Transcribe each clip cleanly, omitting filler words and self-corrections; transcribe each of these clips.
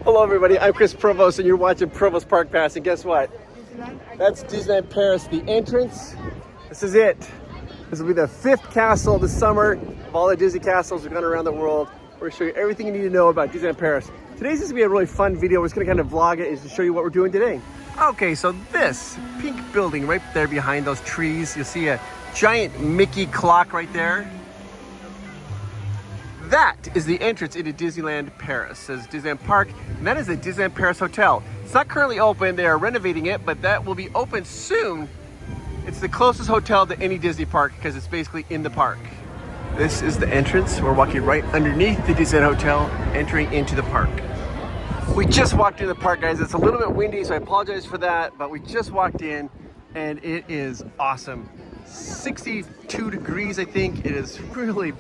Hello everybody, I'm Chris Provost and you're watching Provost Park Pass, and guess what? That's Disneyland Paris, the entrance. This is it. This will be the 5th castle this summer of all the Disney castles we've gone around the world. We're gonna show you everything you need to know about Disneyland Paris. Today's just gonna be a really fun video. We're just gonna kind of vlog it and to show you what we're doing today. Okay, so this pink building right there behind those trees, you'll see a giant Mickey clock right there. That is the entrance into Disneyland Paris. It says Disneyland Park, and that is the Disneyland Paris Hotel. It's not currently open, they are renovating it, but that will be open soon. It's the closest hotel to any Disney park because it's basically in the park. This is the entrance. We're walking right underneath the Disneyland Hotel, entering into the park. We just walked into the park, guys. It's a little bit windy, so I apologize for that, but we just walked in and it is awesome. 62 degrees, I think. It is really,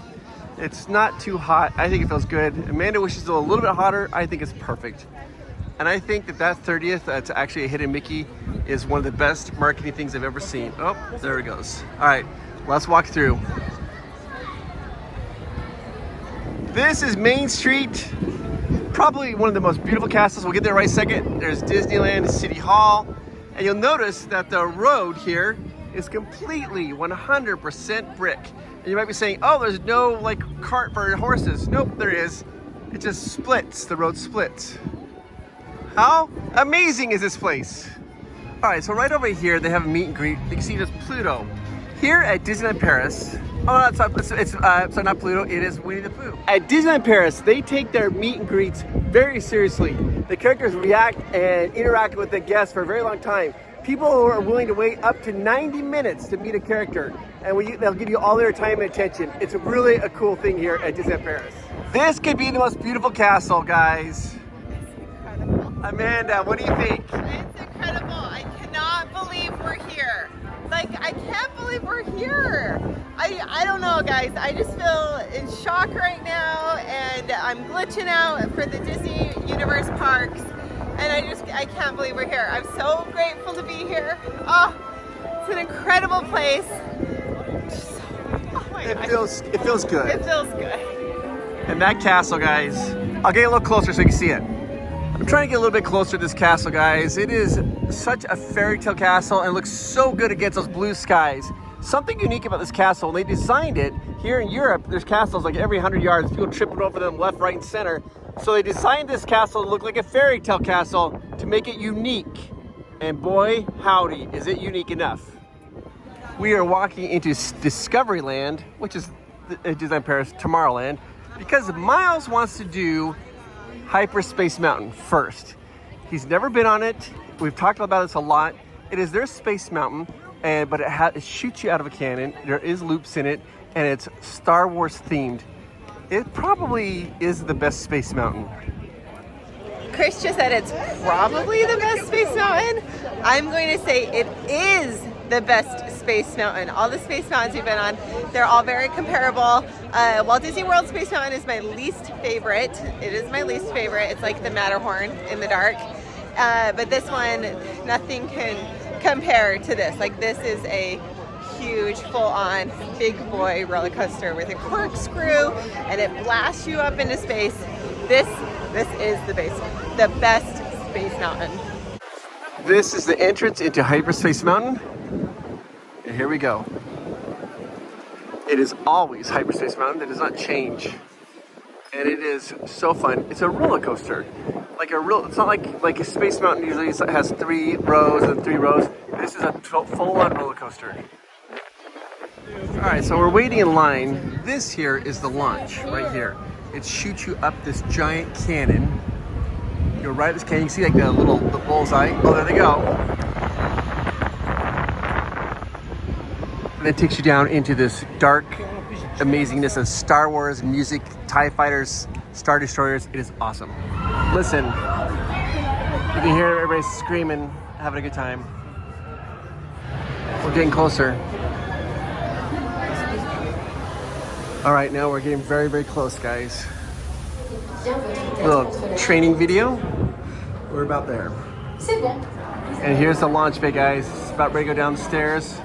it's not too hot. I think it feels good. Amanda wishes it was a little bit hotter. I think it's perfect. And I think that 30th to actually a hidden Mickey is one of the best marketing things I've ever seen. Oh, there it goes. All right, let's walk through. This is Main Street. Probably one of the most beautiful castles. We'll get there right in a second. There's Disneyland City Hall. And you'll notice that the road here is completely 100% brick. And you might be saying, oh, there's no like cart for horses. Nope, there is. It just splits, the road splits. How amazing is this place? All right, so right over here, they have a meet and greet. You can see there's Pluto. Here at Disneyland Paris, oh, no, sorry, not Pluto, it is Winnie the Pooh. At Disneyland Paris, they take their meet and greets very seriously. The characters react and interact with the guests for a very long time. People who are willing to wait up to 90 minutes to meet a character, and they'll give you all their time and attention. It's really a cool thing here at Disneyland Paris. This could be the most beautiful castle, guys. It's incredible. Amanda, what do you think? It's incredible. I cannot believe we're here. Like, I can't believe we're here. I don't know, guys. I just feel in shock right now, and I'm glitching out for the Disney Universe parks. And I can't believe we're here. I'm so grateful to be here. Oh, it's an incredible place. Oh my gosh. It feels good. It feels good. And that castle, guys, I'll get a little closer so you can see it. I'm trying to get a little bit closer to this castle, guys. It is such a fairy tale castle and it looks so good against those blue skies. Something unique about this castle, when they designed it, here in Europe, there's castles like every 100 yards, people tripping over them left, right, and center. So they designed this castle to look like a fairy tale castle to make it unique. And boy, howdy, is it unique enough. We are walking into Discoveryland, which is Disneyland Paris, Tomorrowland, because Miles wants to do Hyperspace Mountain first. He's never been on it. We've talked about this a lot. It is their space mountain, but it shoots you out of a cannon. There is loops in it, and it's Star Wars themed. It probably is the best space mountain. Chris just said it's probably the best space mountain. I'm going to say it is the best space mountain. All the space mountains we've been on, they're all very comparable. Walt Disney World Space Mountain is my least favorite. It is my least favorite. It's like the Matterhorn in the dark. But this one, nothing can compare to this. Like, this is a huge, full-on, big boy roller coaster with a corkscrew, and it blasts you up into space. This is the best space mountain. This is the entrance into Hyperspace Mountain. And here we go. It is always Hyperspace Mountain. It does not change. And it is so fun. It's a roller coaster. It's not like a Space Mountain usually has 3 rows and 3 rows. This is a full-on roller coaster. All right, so we're waiting in line. This here is the launch right here. It shoots you up this giant cannon. You're right at this cannon. You can see like the bullseye. Oh, there they go. And it takes you down into this dark amazingness of Star Wars music, TIE fighters, Star Destroyers. It is awesome. Listen, you can hear everybody screaming, having a good time. We're getting closer. All right, now we're getting very, very close, guys. A little training video. We're about there. And here's the launch bay, guys. It's about ready to go down the stairs.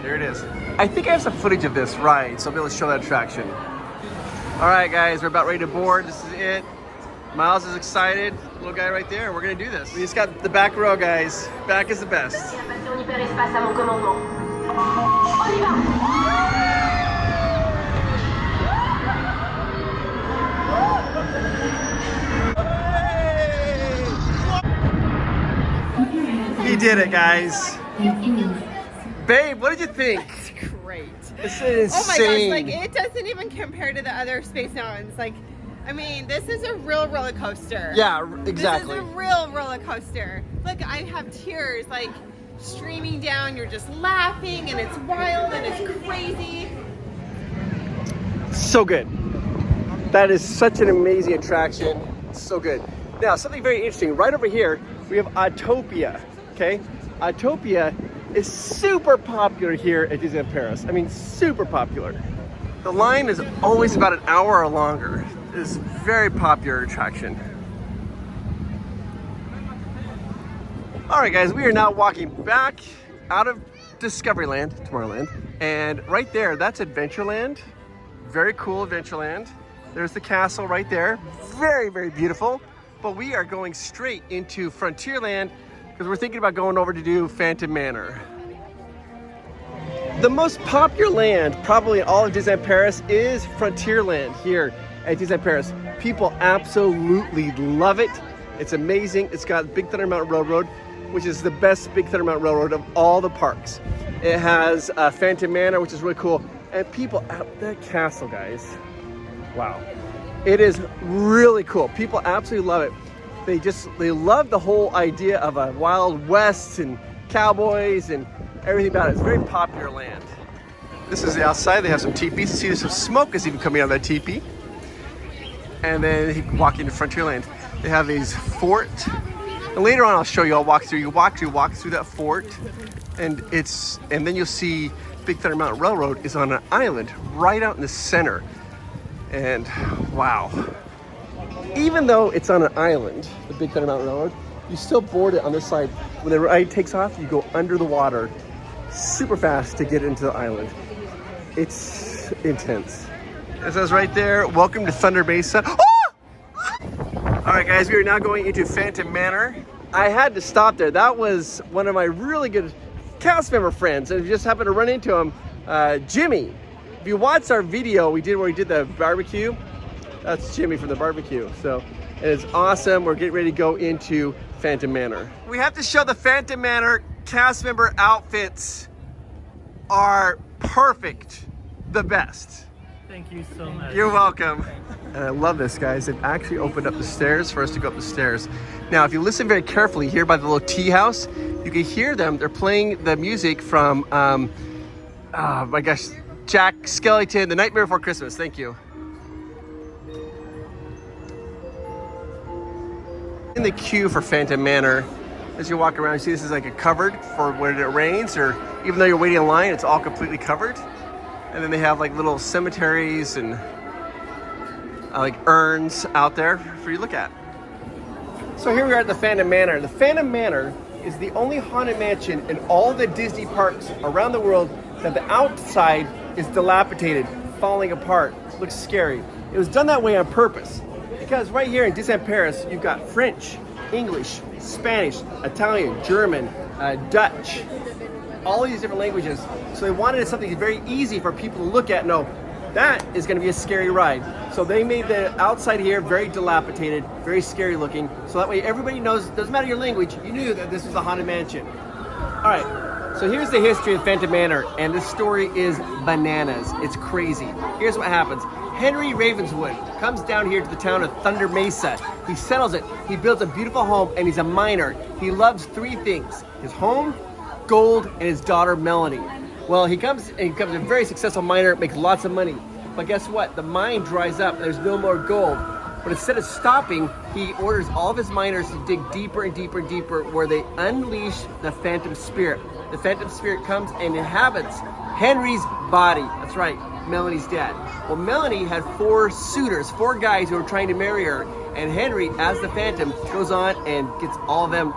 There it is. I think I have some footage of this ride, so I'll be able to show that attraction. All right, guys, we're about ready to board. This is it. Miles is excited. Little guy right there. We're gonna do this. We just got the back row, guys. Back is the best. He did it, guys. Babe, what did you think? It's great. This is insane. Oh my gosh, like it doesn't even compare to the other Space Mountains. Like, I mean, this is a real roller coaster. Yeah, exactly. This is a real roller coaster. Look, I have tears like streaming down. You're just laughing and it's wild and it's crazy. So good. That is such an amazing attraction. So good. Now, something very interesting. Right over here, we have Autopia. Okay? Autopia is super popular here at Disneyland Paris. I mean, super popular. The line is always about an hour or longer. It's a very popular attraction. All right, guys, we are now walking back out of Discoveryland, Tomorrowland, and right there, that's Adventureland. Very cool Adventureland. There's the castle right there. Very, very beautiful. But we are going straight into Frontierland because we're thinking about going over to do Phantom Manor. The most popular land probably in all of Disneyland Paris is Frontierland here at Disneyland Paris. People absolutely love it. It's amazing. It's got Big Thunder Mountain Railroad, which is the best Big Thunder Mountain Railroad of all the parks. It has Phantom Manor, which is really cool. And people at the castle, guys. Wow. It is really cool. People absolutely love it. They love the whole idea of a Wild West and cowboys and everything about it. It's a very popular land. This is the outside. They have some teepees. See, there's some smoke is even coming out of that teepee. And then you can walk into Frontierland. They have these fort. And later on, I'll show you. I'll walk through. You walk through that fort, and then you'll see Big Thunder Mountain Railroad is on an island right out in the center. And wow. Even though it's on an island, the Big Thunder Mountain Railroad, you still board it on this side. When the ride takes off, you go under the water super fast to get into the island. It's intense. It says right there, welcome to Thunder Mesa. Oh! All right, guys, we are now going into Phantom Manor. I had to stop there. That was one of my really good cast member friends, and I just happened to run into him, Jimmy. If you watched our video we did where we did the barbecue, that's Jimmy from the barbecue. So it's awesome. We're getting ready to go into Phantom Manor. We have to show the Phantom Manor cast member outfits are perfect, the best. Thank you so much. You're welcome. And I love this, guys. They've actually opened up the stairs for us to go up the stairs. Now, if you listen very carefully here by the little tea house, you can hear them. They're playing the music from, oh my gosh, Jack Skellington, The Nightmare Before Christmas. Thank you. In the queue for Phantom Manor, as you walk around, you see this is like a covered for when it rains, or even though you're waiting in line, it's all completely covered. And then they have like little cemeteries and like urns out there for you to look at. So here we are at the Phantom Manor. The Phantom Manor is the only haunted mansion in all the Disney parks around the world that the outside is dilapidated, falling apart, looks scary. It was done that way on purpose because right here in Disneyland Paris, you've got French, English, Spanish, Italian, German, Dutch, all these different languages. So they wanted something very easy for people to look at and know, that is going to be a scary ride. So they made the outside here very dilapidated, very scary looking. So that way everybody knows, doesn't matter your language, you knew that this was a haunted mansion. All right, so here's the history of Phantom Manor, and this story is bananas. It's crazy. Here's what happens. Henry Ravenswood comes down here to the town of Thunder Mesa. He settles it, he builds a beautiful home, and he's a miner. He loves three things: his home, gold, and his daughter Melanie. Well, he becomes a very successful miner, makes lots of money. But guess what? The mine dries up, there's no more gold. But instead of stopping, he orders all of his miners to dig deeper and deeper and deeper, where they unleash the Phantom Spirit. The Phantom Spirit comes and inhabits Henry's body. That's right, Melanie's dad. Well, Melanie had four suitors, four guys who were trying to marry her. And Henry, as the Phantom, goes on and gets all of them.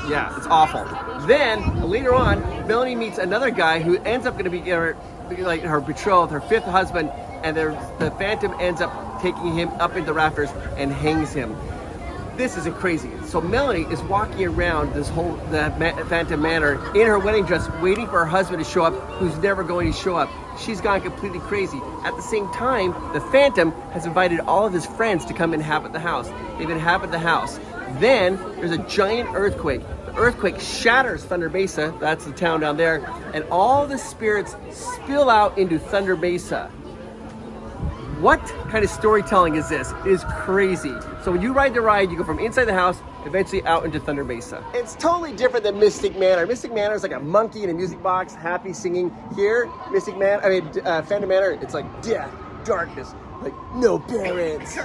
Yeah, it's awful. Then, later on, Melanie meets another guy who ends up going to be her betrothed, her fifth husband, and the Phantom ends up taking him up into the rafters and hangs him. This isn't crazy. So Melanie is walking around the Phantom Manor in her wedding dress, waiting for her husband to show up, who's never going to show up. She's gone completely crazy. At the same time, the Phantom has invited all of his friends to come inhabit the house. They've inhabited the house. Then there's a giant earthquake. The earthquake shatters Thunder Mesa, that's the town down there, and all the spirits spill out into Thunder Mesa. What kind of storytelling is this? It is crazy. So when you ride the ride, you go from inside the house, eventually out into Thunder Mesa. It's totally different than Mystic Manor. Mystic Manor is like a monkey in a music box, happy singing. Here, Phantom Manor, it's like death, darkness, like no parents.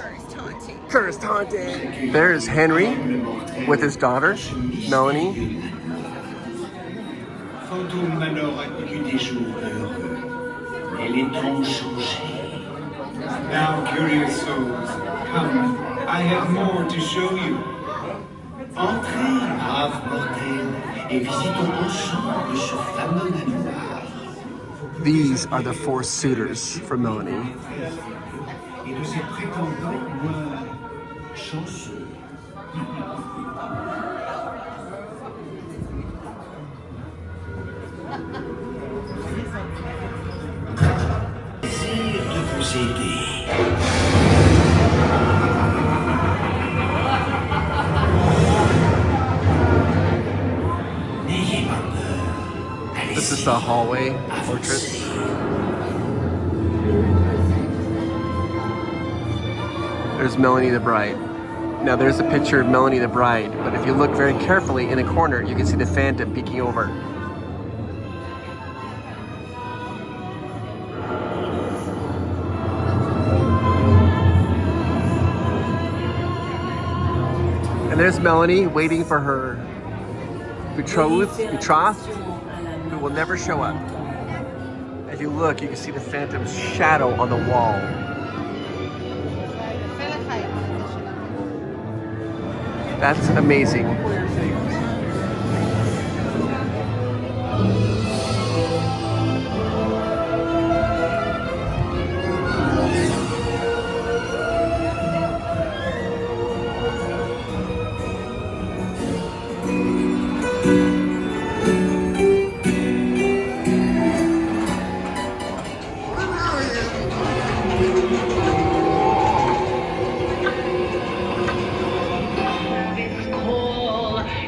Cursed haunting. There's Henry with his daughter, Melanie. Fantôme alors a connu des jours heureux, et les temps changés. Now, curious souls, come, I have more to show you. Entrez, braves mortels, et visitons ensemble ce fameux manoir. These are the 4 suitors for Melanie. Et de ces prétendants moins chanceux. Plaisir de vous aider. N'ayez pas peur. This is the hallway fortress. There's Melanie the bride. Now there's a picture of Melanie the bride, but if you look very carefully in the corner, you can see the Phantom peeking over. And there's Melanie waiting for her betrothed, who will never show up. If you look, you can see the Phantom's shadow on the wall. That's amazing.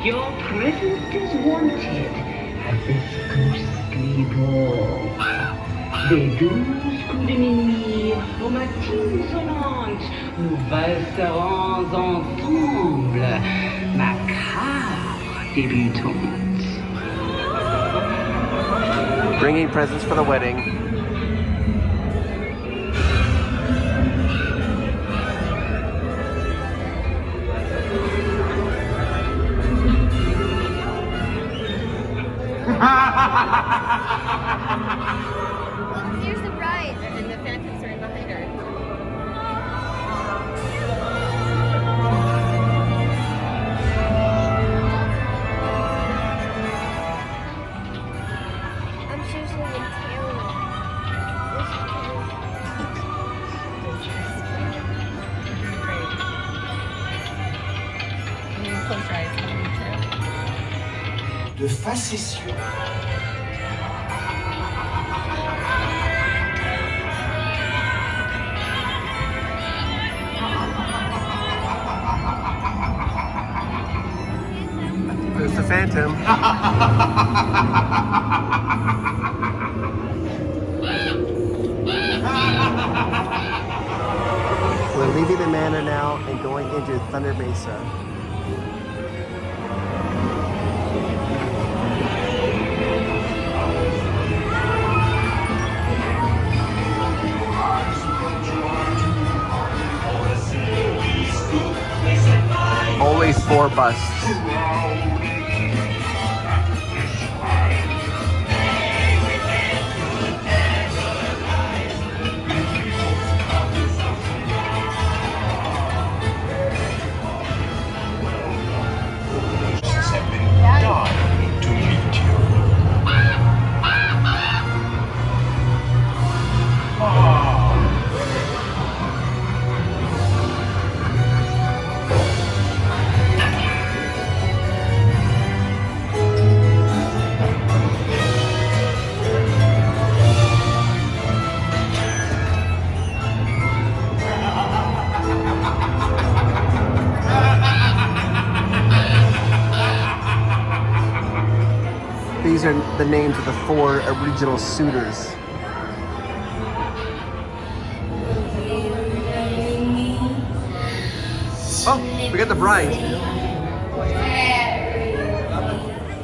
Your presence is wanted at this ghostly ball. Des 12 coups de minuit aux matines sonnantes, nous valserons ensemble, macabre débutante. Bringing presents for the wedding. Here's the bride, and the Phantoms are in behind her. I'm choosing the tail. Close your eyes. De facétieux. There's the Phantom. We're leaving the manor now and going into Thunder Mesa. Always 4 busts. these are the names of the 4 original suitors. Oh, we got the bride.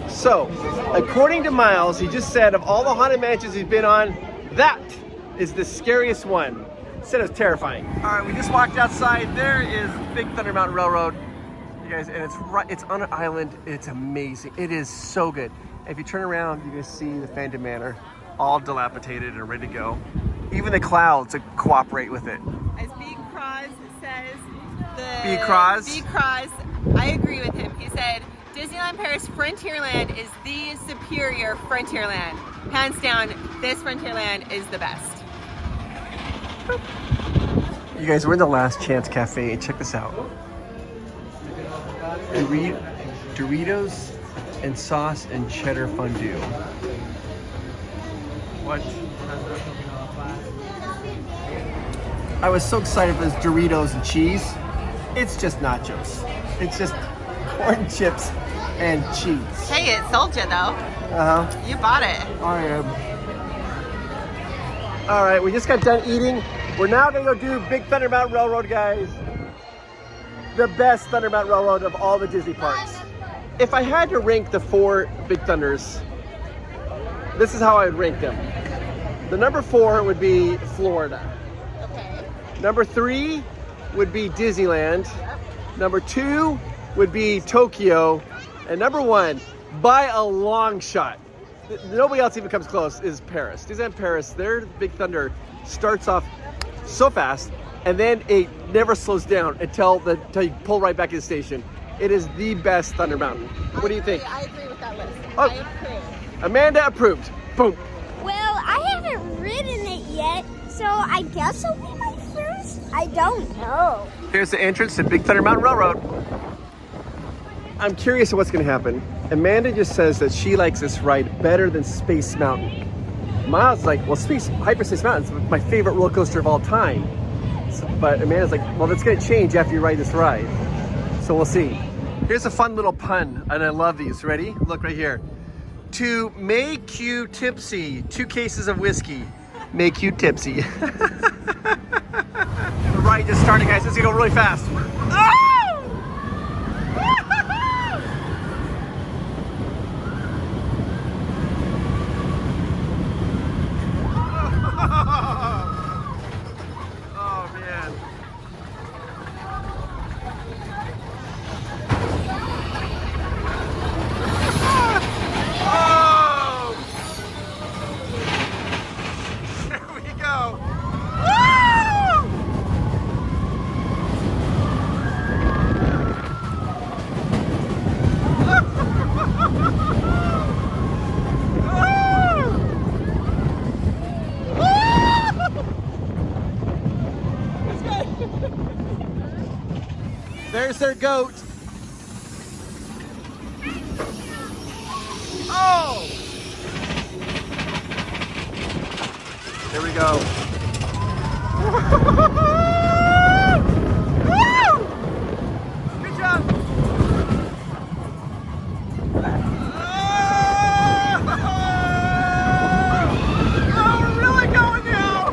So, according to Miles, he just said of all the haunted mansions he's been on, that is the scariest one. He said it was terrifying. All right, we just walked outside. There is Big Thunder Mountain Railroad, you guys, and it's on an island. It's amazing. It is so good. If you turn around, you're gonna see the Phantom Manor, all dilapidated and ready to go. Even the clouds cooperate with it. As B. Cross says, B. Cross? B. Cross, I agree with him. He said, Disneyland Paris Frontierland is the superior Frontierland. Hands down, this Frontierland is the best. You guys, we're in the Last Chance Cafe. Check this out. Doritos and sauce and cheddar fondue. What? I was so excited for this Doritos and cheese. It's just nachos. It's just corn chips and cheese. Hey, it sold you though. Uh-huh. You bought it. I am. All right, we just got done eating. We're now gonna go do Big Thunder Mountain Railroad, guys. The best Thunder Mountain Railroad of all the Disney parks. If I had to rank the 4 Big Thunders, this is how I would rank them. The number 4 would be Florida. Okay. Number 3 would be Disneyland. Number 2 would be Tokyo. And number 1, by a long shot, nobody else even comes close, is Paris. Disneyland Paris, their Big Thunder starts off so fast, and then it never slows down until you pull right back to the station. It is the best Thunder Mountain. What do you think? I agree with that list. Oh. I approve. Amanda approved. Boom. Well, I haven't ridden it yet, so I guess it'll be my first. I don't know. Here's the entrance to Big Thunder Mountain Railroad. I'm curious of what's going to happen. Amanda just says that she likes this ride better than Space Mountain. Miles is like, well, Hyperspace Mountain is my favorite roller coaster of all time. But Amanda's like, well, that's going to change after you ride this ride. So we'll see. Here's a fun little pun, and I love these. Ready? Look right here. To make you tipsy, 2 cases of whiskey make you tipsy. The ride just started, guys. It's going to go really fast. Oh! Oh, man. Oh! There we go. Woo! There's their goat. Oh! There we go. Woo! Good job. Oh, we're really going now.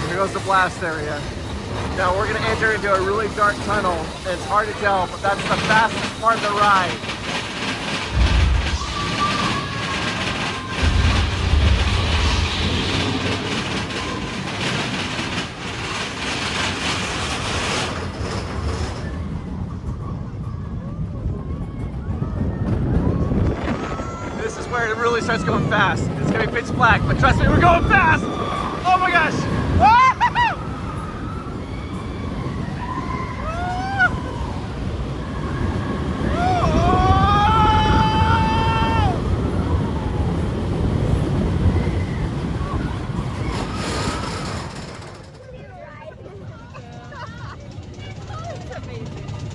Here goes the blast area. Now we're going to enter into a really dark tunnel. It's hard to tell, but that's the fastest part of the ride. This is where it really starts going fast. It's going to be pitch black, but trust me, we're going fast! Oh my gosh!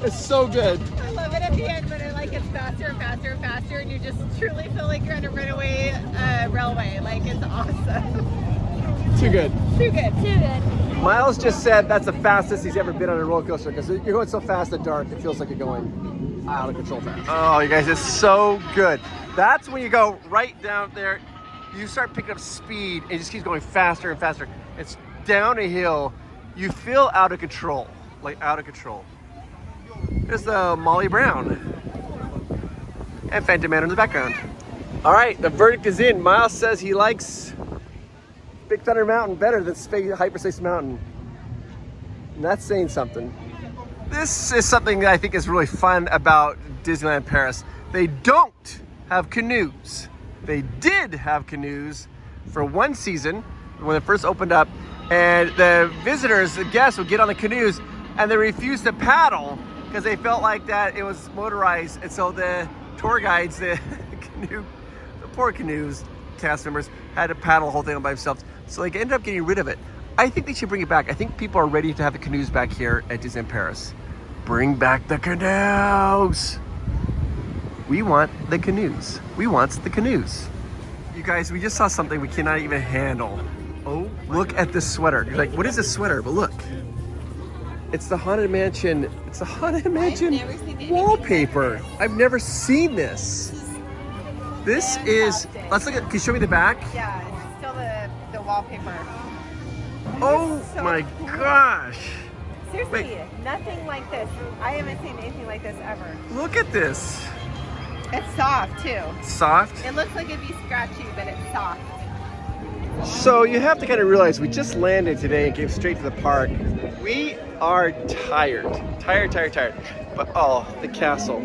It's so good. I love it. at the end, but it like gets faster and faster and faster, and you just truly feel like you're on a runaway railway. Like, it's awesome. Too good. Too good. Too good. Miles just said that's the fastest he's ever been on a roller coaster because you're going so fast in the dark, it feels like you're going out of control fast. Oh, you guys, it's so good. That's when you go right down there, you start picking up speed and it just keeps going faster and faster. It's down a hill. You feel out of control, like out of control. There's the Molly Brown and Phantom Man in the background. All right, the verdict is in. Miles says he likes Big Thunder Mountain better than Hyperspace Mountain. And that's saying something. This is something that I think is really fun about Disneyland Paris. They don't have canoes. They did have canoes for one season when it first opened up, and the visitors, the guests, would get on the canoes and they refused to paddle because they felt like that it was motorized, and so the tour guides, the poor canoes cast members had to paddle the whole thing by themselves, so they ended up getting rid of it. I think they should bring it back. I think people are ready to have the canoes back here at Disneyland Paris. Bring back the canoes. We want the canoes. We want the canoes. You guys, we just saw something we cannot even handle. Oh, look at this sweater. You're like, what is this sweater? But look, it's the Haunted Mansion. It's the Haunted Mansion wallpaper. I've never seen this. This is, let's look at, can you show me the back? Yeah, it's still the wallpaper. Oh so my cool. gosh. Seriously, Wait. Nothing like this. I haven't seen anything like this ever. Look at this. It's soft too. Soft. It looks like it'd be scratchy, but it's soft. So you have to kind of realize we just landed today and came straight to the park. We are tired. But oh, the castle.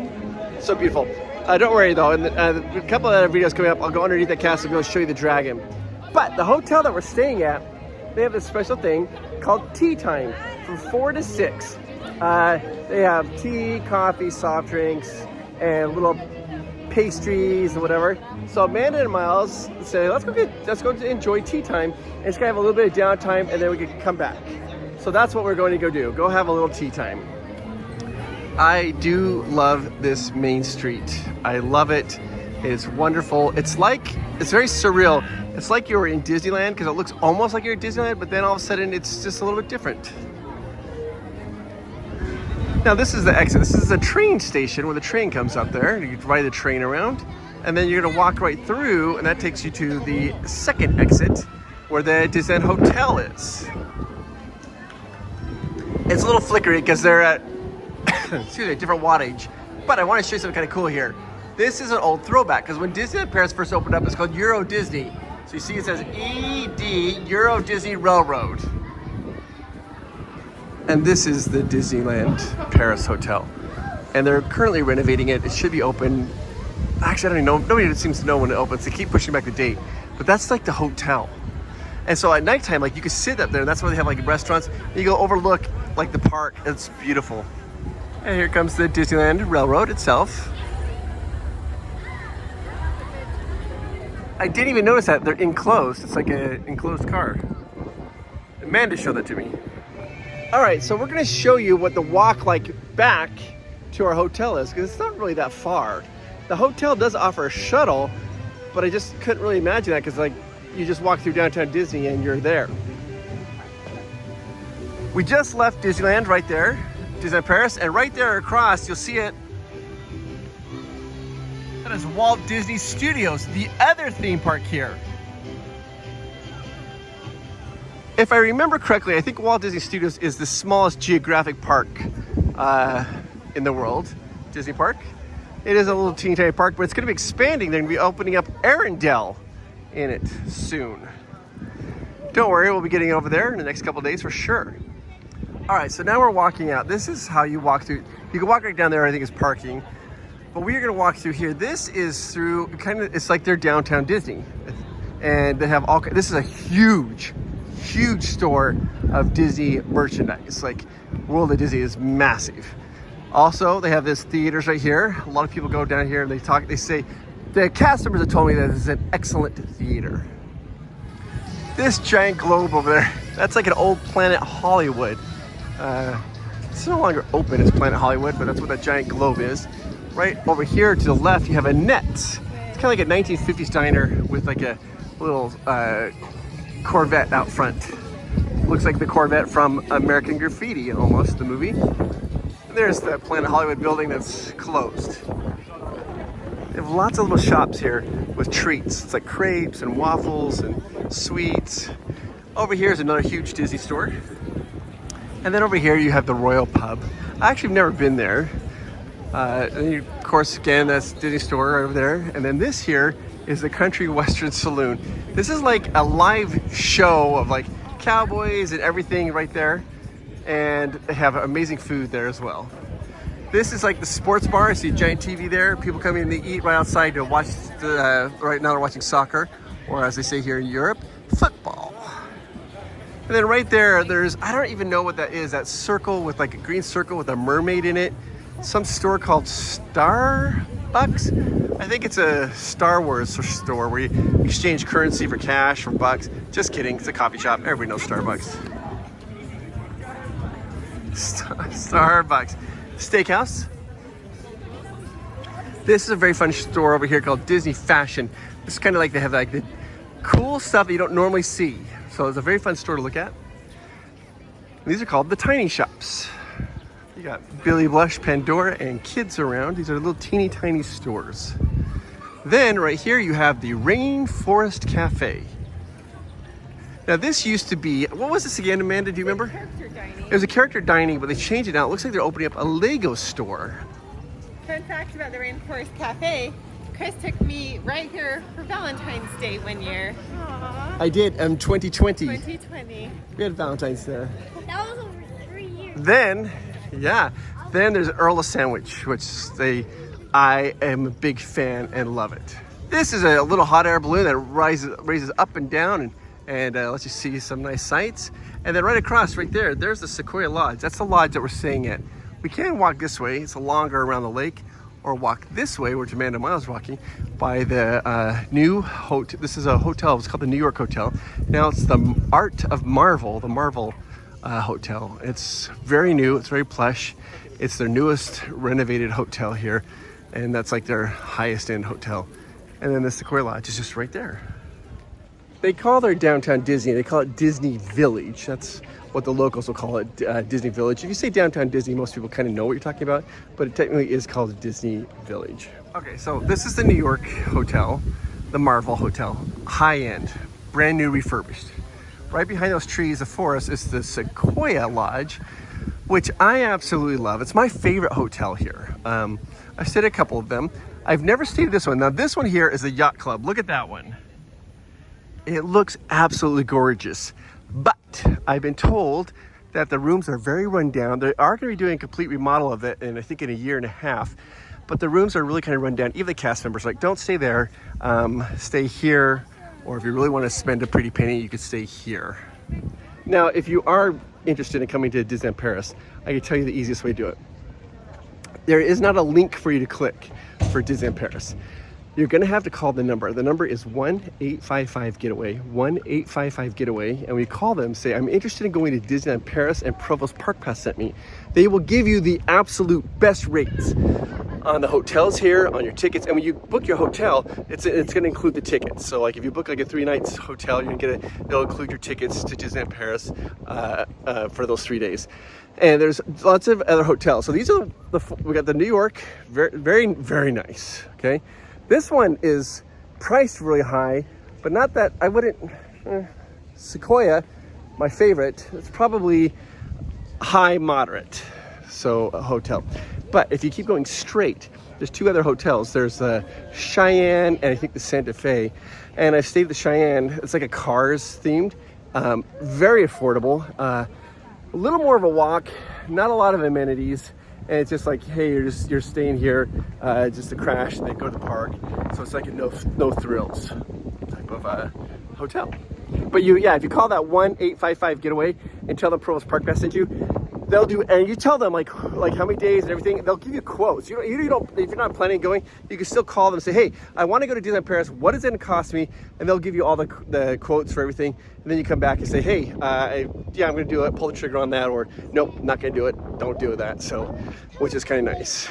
So beautiful. Don't worry though, in a couple of other videos coming up, I'll go underneath the castle and go show you the dragon. But the hotel that we're staying at, they have this special thing called tea time from 4 to 6. They have tea, coffee, soft drinks, and little pastries and whatever. So Amanda and Miles say, let's go enjoy tea time, and it's gonna have a little bit of downtime, and then we can come back. So that's what we're going to go do. Go have a little tea time. I do love this main street. I love it. It's wonderful. It's very surreal. It's like you were in Disneyland because it looks almost like you're in Disneyland, but then all of a sudden it's just a little bit different. Now this is the exit. This is a train station where the train comes up there. You can ride the train around, and then you're gonna walk right through, and that takes you to the second exit where the Disneyland Hotel is. It's a little flickery because they're at excuse me, different wattage, but I want to show you something kind of cool here. This is an old throwback because when Disneyland Paris first opened up, it's called Euro Disney. So you see it says ED, Euro Disney Railroad. And this is the Disneyland Paris Hotel. And they're currently renovating it. It should be open. Actually, I don't even know. Nobody seems to know when it opens. They keep pushing back the date. But that's like the hotel. And so at nighttime, like you can sit up there, and that's where they have like restaurants. You go overlook like the park. It's beautiful. And here comes the Disneyland Railroad itself. I didn't even notice that they're enclosed. It's like an enclosed car. Amanda showed that to me. All right, so we're gonna show you what the walk like back to our hotel is, because it's not really that far. The hotel does offer a shuttle, but I just couldn't really imagine that because like you just walk through downtown Disney and you're there. We just left Disneyland right there, Disneyland Paris, and right there across, you'll see it. That is Walt Disney Studios, the other theme park here. If I remember correctly, I think Walt Disney Studios is the smallest geographic park in the world, Disney Park. It is a little teeny tiny park, but it's going to be expanding. They're going to be opening up Arendelle in it soon. Don't worry, we'll be getting over there in the next couple of days for sure. All right, so now we're walking out. This is how you walk through. You can walk right down there, I think is parking. But we are going to walk through here. This is through it's like their downtown Disney. And they have this is a huge store of Disney merchandise. Like World of Disney is massive. Also, they have this theaters right here. A lot of people go down here and they say, the cast members have told me that this is an excellent theater. This giant globe over there, that's like an old Planet Hollywood It's no longer open as Planet Hollywood, but that's what that giant globe is. Right over here to the left, you have a net. It's kind of like a 1950s diner with like a little Corvette out front. Looks like the Corvette from American Graffiti, almost, the movie. And there's the Planet Hollywood building that's closed. They have lots of little shops here with treats. It's like crepes and waffles and sweets. Over here is another huge Disney store. And then over here you have the Royal Pub. I actually have never been there. And you, of course, again, that's Disney store over there. And then this here is the Country Western Saloon. This is like a live show of like cowboys and everything right there. And they have amazing food there as well. This is like the sports bar. I see a giant TV there. People come in and they eat right outside to watch, right now they're watching soccer, or as they say here in Europe, football. And then right there, there's, I don't even know what that is, that circle with like a green circle with a mermaid in it. Some store called Starbucks. I think it's a Star Wars store where you exchange currency for cash, for bucks. Just kidding, it's a coffee shop. Everybody knows Starbucks. Starbucks. Steakhouse. This is a very fun store over here called Disney Fashion. This is kind of like they have like the cool stuff that you don't normally see. So it's a very fun store to look at. These are called the tiny shops. You got Billy Blush, Pandora, and Kids Around. These are little teeny tiny stores. Then right here you have the Rainforest Cafe. Now this used to be, what was this again, Amanda? Do you remember? Character dining. It was a character dining, but they changed it now. It looks like they're opening up a Lego store. Fun fact about the Rainforest Cafe, Chris took me right here for Valentine's Day one year. Aww. I did, 2020. 2020. We had Valentine's there. That was over 3 years. Then there's Earl Sandwich, which I am a big fan and love it. This is a little hot air balloon that raises up and down and lets you see some nice sights. And then right across, right there, there's the Sequoia Lodge. That's the lodge that we're staying at. We can walk this way, it's longer around the lake, or walk this way, which Amanda Miles is walking, by the new hotel. This is a hotel, it's called the New York Hotel. Now it's the Art of Marvel, the Marvel Hotel. It's very new, it's very plush. It's their newest renovated hotel here, and that's like their highest end hotel. And then the Sequoia Lodge is just right there. They call their downtown Disney, they call it Disney Village. That's what the locals will call it, Disney Village. If you say downtown Disney, most people kind of know what you're talking about, but it technically is called Disney Village. Okay, so this is the New York Hotel, the Marvel Hotel, high end, brand new, refurbished. Right behind those trees, the forest, is the Sequoia Lodge, which I absolutely love. It's my favorite hotel here. I've stayed at a couple of them. I've never stayed at this one. Now this one here is the Yacht Club. Look at that one. It looks absolutely gorgeous, but I've been told that the rooms are very run down. They are going to be doing a complete remodel of it, and I think in a year and a half, but the rooms are really kind of run down. Even the cast members are like, don't stay there, stay here, or if you really want to spend a pretty penny, you could stay here. Now, if you are interested in coming to Disneyland Paris, I can tell you the easiest way to do it. There is not a link for you to click for Disneyland Paris. You're going to have to call the number. The number is 1-855-GETAWAY, 1-855-GETAWAY, and we call them, say, I'm interested in going to Disneyland Paris and Provost Park Pass sent me. They will give you the absolute best rates on the hotels here, on your tickets, and when you book your hotel, it's going to include the tickets. So like if you book like a 3 nights hotel, you're going to get they'll include your tickets to Disneyland Paris for those 3 days. And there's lots of other hotels. So these are we got the New York, very, very, very nice, okay? This one is priced really high, but not that, I wouldn't, Sequoia, my favorite, it's probably high moderate, so a hotel. But if you keep going straight, there's 2 other hotels. There's the Cheyenne and I think the Santa Fe. And I've stayed at the Cheyenne, it's like a Cars themed, very affordable, a little more of a walk, not a lot of amenities. And it's just like, hey, you're staying here just to crash and then go to the park. So it's like a no thrills type of hotel. But if you call that 1-855-GETAWAY and tell them Provost Park Pass sent you, they'll do, and you tell them like how many days and everything. They'll give you quotes. You don't if you're not planning on going, you can still call them and say, hey, I want to go to Disneyland Paris. What is it going to cost me? And they'll give you all the quotes for everything. And then you come back and say, hey, yeah, I'm going to do it. Pull the trigger on that, or nope, not going to do it. Don't do that. So, which is kind of nice.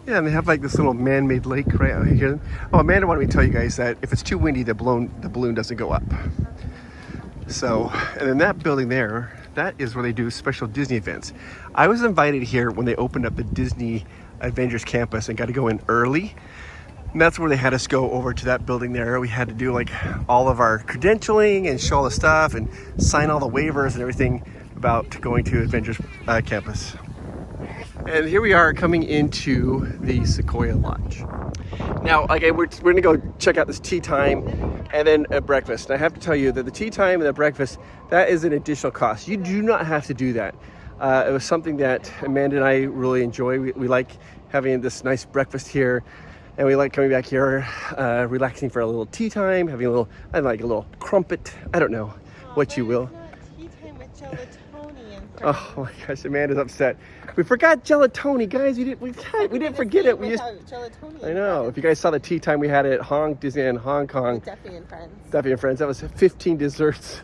Yeah, and they have like this little man-made lake right out here. Oh, Amanda wanted me to tell you guys that if it's too windy, the balloon doesn't go up. So, and then that building there, that is where they do special Disney events. I was invited here when they opened up the Disney Avengers campus and got to go in early. And that's where they had us go over to that building there. We had to do like all of our credentialing and show all the stuff and sign all the waivers and everything about going to Avengers campus. And here we are coming into the Sequoia Lodge. Now, we're gonna go check out this tea time and then a breakfast. And I have to tell you that the tea time and the breakfast, that is an additional cost. You do not have to do that. It was something that Amanda and I really enjoy. We like having this nice breakfast here, and we like coming back here, relaxing for a little tea time, having a little, a little crumpet. I don't know what you will. Tea time with gelatoni and Oh my gosh, Amanda's upset. We forgot gelatoni, guys. We didn't forget it. We just. gelatoni. I know. If you guys saw the tea time we had at Disneyland Hong Kong. Duffy and Friends. Duffy and Friends. That was 15 desserts.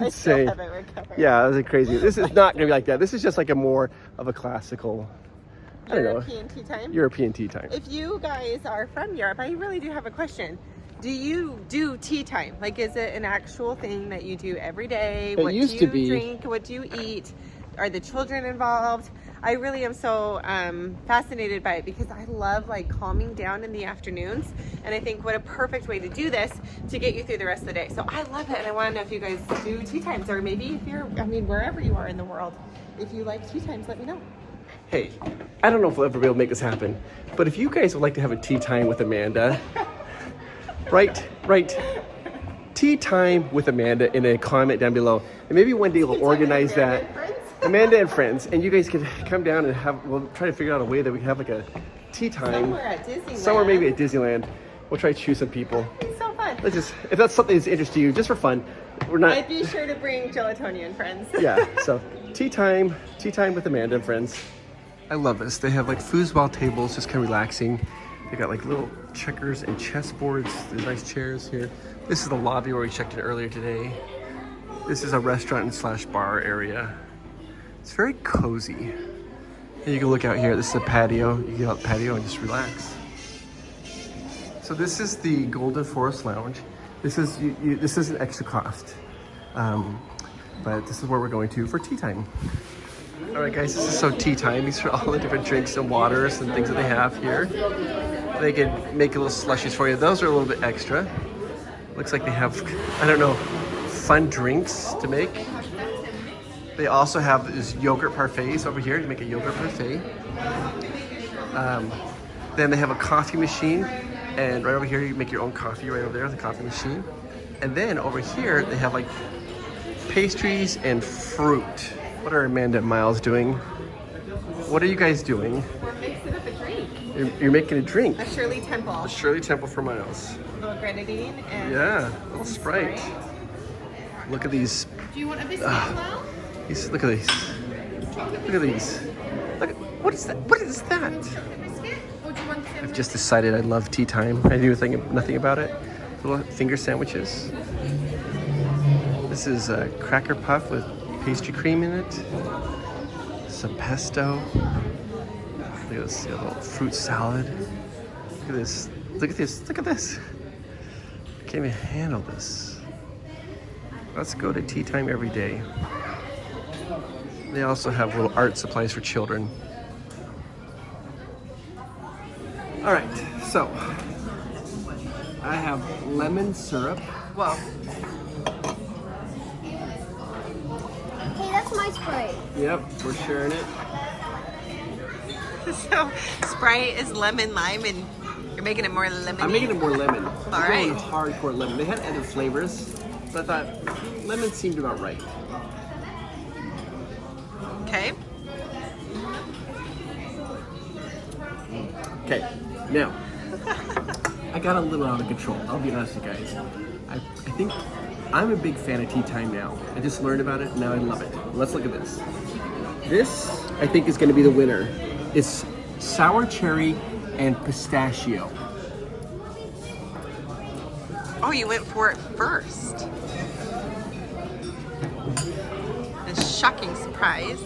I still haven't recovered. Yeah, that was crazy. This is not gonna be like that. This is just like a more of a classical. I don't know. European tea time. European tea time. If you guys are from Europe, I really do have a question. Do you do tea time? Like, is it an actual thing that you do every day? It used to be. What do you drink? What do you eat? Are the children involved? I really am so fascinated by it because I love like calming down in the afternoons, and I think what a perfect way to do this to get you through the rest of the day. So I love it, and I want to know if you guys do tea times, or maybe if you're, wherever you are in the world, if you like tea times, let me know. Hey, I don't know if we'll ever be able to make this happen, but if you guys would like to have a tea time with Amanda, right, tea time with Amanda in a comment down below, and maybe one day we'll organize that. Amanda and friends, and you guys could come down and we'll try to figure out a way that we can have like a tea time. Somewhere at Disneyland. Somewhere maybe at Disneyland. We'll try to choose some people. It's so fun. If that's something that's interesting to you, just for fun. I'd be sure to bring gelatoni and friends. Yeah, so tea time with Amanda and friends. I love this. They have like foosball tables, just kind of relaxing. They got like little checkers and chessboards. There's nice chairs here. This is the lobby where we checked in earlier today. This is a restaurant / bar area. It's very cozy. And you can look out here. This is a patio. You can get out the patio and just relax. So this is the Golden Forest Lounge. This is this is an extra cost, but this is where we're going to for tea time. All right, guys, this is so tea time. These are all the different drinks and waters and things that they have here. They can make little slushies for you. Those are a little bit extra. Looks like they have, I don't know, fun drinks to make. They also have these yogurt parfaits over here. You make a yogurt parfait. Then they have a coffee machine. And right over here, you make your own coffee right over there, the coffee machine. And then over here, they have like pastries and fruit. What are Amanda and Miles doing? What are you guys doing? We're mixing up a drink. You're making a drink. A Shirley Temple. A Shirley Temple for Miles. A little grenadine and a little Sprite. Look at these. Do you want a biscuit as well? Look at these. Look at these. Look at, what is that? What is that? I've just decided I love tea time. I knew nothing about it. Little finger sandwiches. This is a cracker puff with pastry cream in it. Some pesto. Look at this, a little fruit salad. Look at this. Look at this. Look at this. I can't even handle this. Let's go to tea time every day. They also have little art supplies for children. All right, so I have lemon syrup. Well, Hey, that's my Sprite. Yep, we're sharing it. so Sprite is lemon lime, and you're making it more lemony. I'm making it more lemon. All I'm right. going hardcore lemon. They had other flavors, but I thought lemon seemed about right. Okay. Okay, now, I got a little out of control. I'll be honest with you guys. I think I'm a big fan of tea time now. I just learned about it, and now I love it. Let's look at this. This, I think, is going to be the winner. It's sour cherry and pistachio. Oh, you went for it first. A shocking surprise.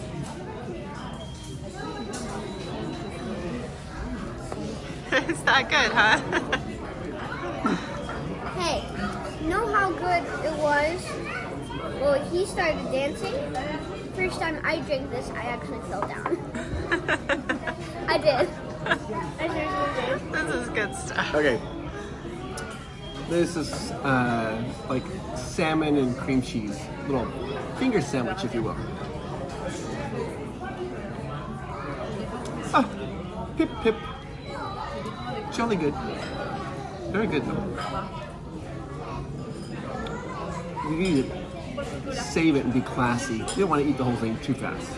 It's that good, huh? Hey, you know how good it was? Well, he started dancing. First time I drank this, I actually fell down. I did. I seriously did. This is good stuff. Okay. This is like salmon and cream cheese. Little finger sandwich, if you will. Oh, pip pip. Jolly good. Very good though. You need to save it and be classy. You don't want to eat the whole thing too fast.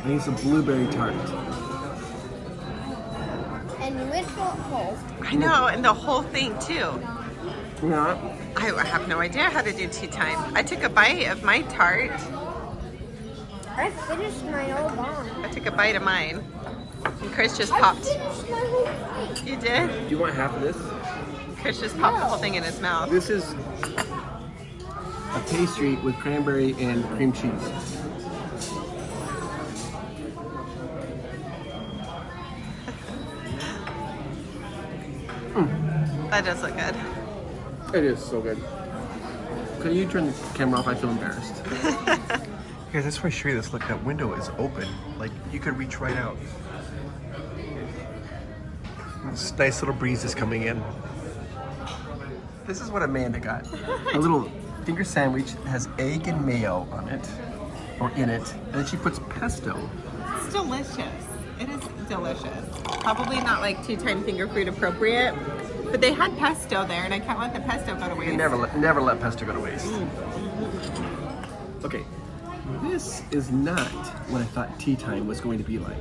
I need some blueberry tart. And you went for it whole. I know, and the whole thing too. Yeah. I have no idea how to do tea time. I took a bite of my tart. I finished my whole bomb. I took a bite of mine. And Chris just I popped. finished my whole thing. You did? Do you want half of this? Chris just popped the whole thing in his mouth. This is a pastry with cranberry and cream cheese. That does look good. It is so good. Can you turn the camera off? I feel embarrassed. Guys, I just want to show you this. Look, that window is open. Like, you could reach right out. This nice little breeze is coming in. This is what Amanda got. A little finger sandwich that has egg and mayo on it, or in it, and then she puts pesto. It's delicious. It is delicious. Probably not like two-time finger food appropriate, but they had pesto there, and I can't let the pesto go to waste. You never let pesto go to waste. Okay, this is not what I thought tea time was going to be like.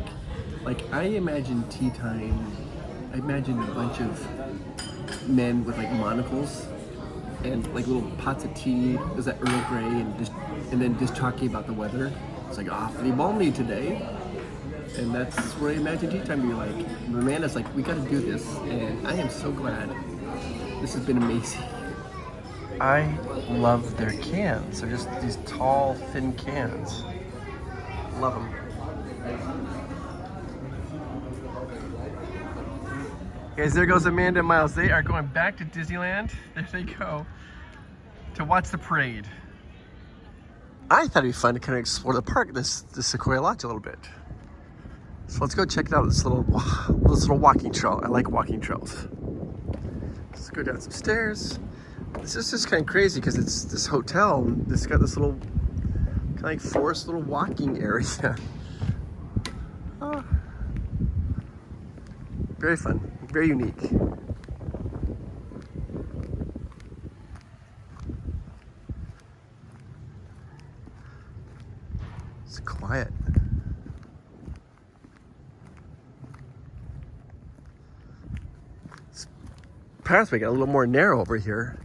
Like, I imagined tea time, I imagined a bunch of men with like monocles and like little pots of tea. There's that Earl Grey and then just talking about the weather. It's like, awfully balmy today. And that's what I imagine tea time be like. Amanda's like, we gotta do this, and I am so glad. This has been amazing. I love their cans. They're just these tall, thin cans. Love them. Guys, there goes Amanda and Miles. They are going back to Disneyland. There they go to watch the parade. I thought it'd be fun to kind of explore the park, this Sequoia Lodge a little bit. So let's go check it out, this little walking trail. I like walking trails. Let's go down some stairs. This is just kind of crazy because it's this hotel. It's got this little kind of like forest little walking area. Oh. Very fun, very unique. It's quiet. Pathway got a little more narrow over here,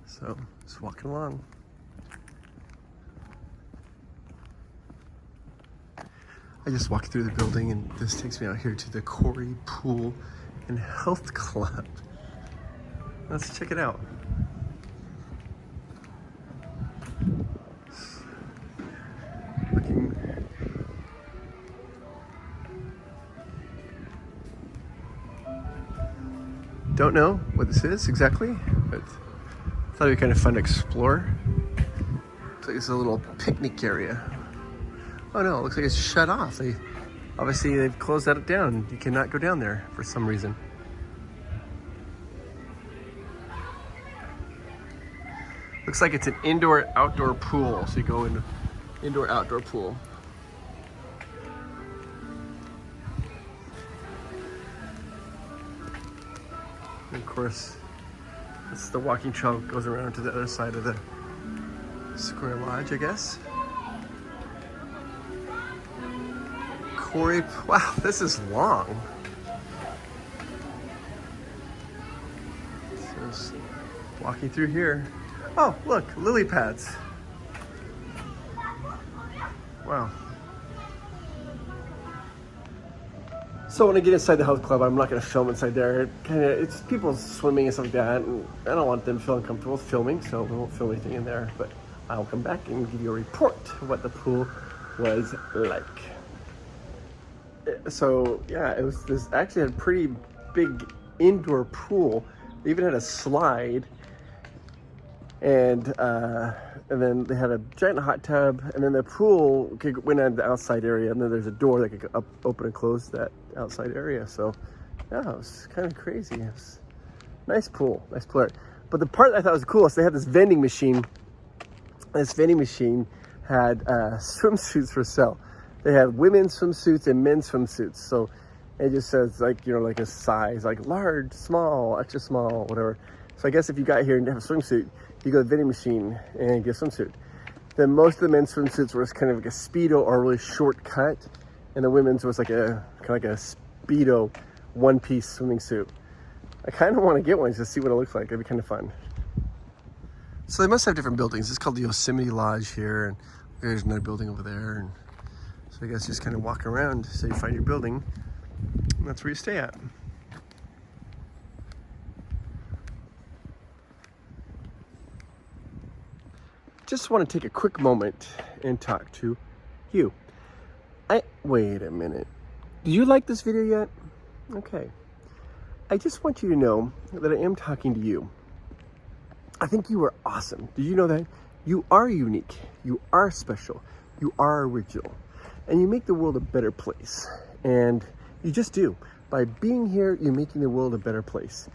so just walking along. I just walked through the building, and this takes me out here to the Corey Pool and Health Club. Let's check it out. Looking. Don't know what this is exactly, but I thought it'd be kind of fun to explore. Looks like it's a little picnic area. Oh no, it looks like it's shut off. Obviously they've closed that down. You cannot go down there for some reason. Looks like it's an indoor-outdoor pool. So you go in indoor-outdoor pool. And of course, this is the walking trail goes around to the other side of the Square Lodge, I guess. Corey, wow, this is long. So just walking through here. Oh, look, lily pads. Wow. So when I get inside the health club, I'm not going to film inside there. It's people swimming and stuff like that, and I don't want them to feel uncomfortable filming, so we won't film anything in there. But I'll come back and give you a report of what the pool was like. So yeah, it was this actually had a pretty big indoor pool. They even had a slide, and then they had a giant hot tub, and then the pool went on the outside area, and then there's a door that could open and close that outside area. So yeah, it was kind of crazy. It was nice pool, nice pool. But the part that I thought was coolest, they had this vending machine. This vending machine had swimsuits for sale. They had women's swimsuits and men's swimsuits. So it just says like, you know, like a size, like large, small, extra small, whatever. So I guess if you got here and have a swimsuit, you go to the vending machine and get a swimsuit. Then most of the men's swimsuits were kind of like a Speedo or a really short cut. And the women's was like a kind of like a Speedo one-piece swimming suit. I kind of want to get one just to see what it looks like. It'd be kind of fun. So they must have different buildings. It's called the Yosemite Lodge here, and there's another building over there. And so I guess just kind of walk around so you find your building, and that's where you stay at. Just want to take a quick moment and talk to you. Wait a minute. Do you like this video yet? Okay. I just want you to know that I am talking to you. I think you are awesome. Do you know that? You are unique. You are special. You are original. And you make the world a better place. And you just do. By being here, you're making the world a better place.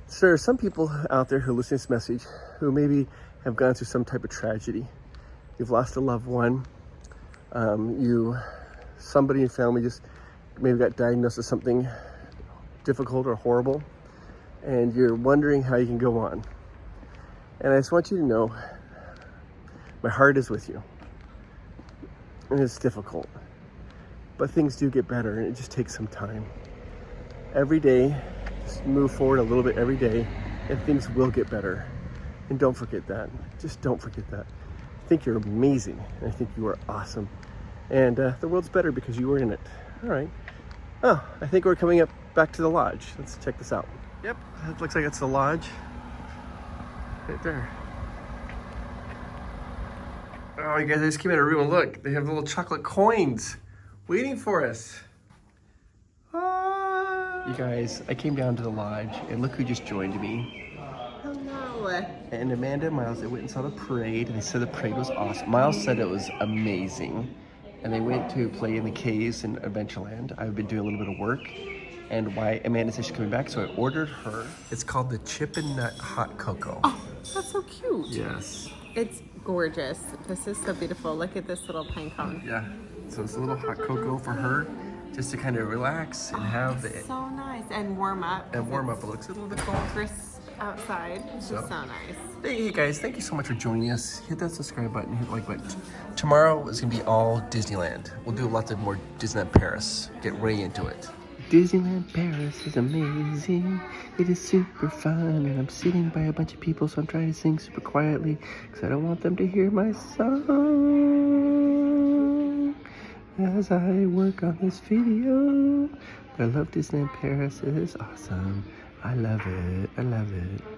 So there are some people out there who listen to this message who maybe have gone through some type of tragedy. You've lost a loved one. Somebody in your family just maybe got diagnosed with something difficult or horrible, and you're wondering how you can go on. And I just want you to know, my heart is with you. And it's difficult, but things do get better, and it just takes some time. Every day, just move forward a little bit every day, and things will get better. And don't forget that. Just don't forget that. I think you're amazing, and I think you are awesome. And the world's better because you were in it. All right. Oh, I think we're coming up back to the lodge. Let's check this out. Yep, it looks like it's the lodge. Right there. Oh, you guys, I just came out of a room and look. They have little chocolate coins waiting for us. Ah. You guys, I came down to the lodge, and look who just joined me. Hello. And Amanda and Miles, they went and saw the parade, and they said the parade was awesome. Miles said it was amazing. And they went to play in the caves in Adventureland. I've been doing a little bit of work. And why Amanda said she's coming back, so I ordered her. It's called the Chip and Nut Hot Cocoa. Oh, that's so cute. Yes. It's gorgeous. This is so beautiful. Look at this little pine cone. Yeah. So it's a little hot cocoa for her, just to kind of relax and have the... So nice. And warm up. And warm up. It looks a little bit cold. Crisp outside. It's just so nice. Hey guys, thank you so much for joining us. Hit that subscribe button, hit the like button. Tomorrow is gonna be all Disneyland. We'll do lots of more Disneyland Paris. Get way into it. Disneyland Paris is amazing. It is super fun, and I'm sitting by a bunch of people, so I'm trying to sing super quietly because I don't want them to hear my song as I work on this video. But I love Disneyland Paris. It is awesome. I love it. I love it.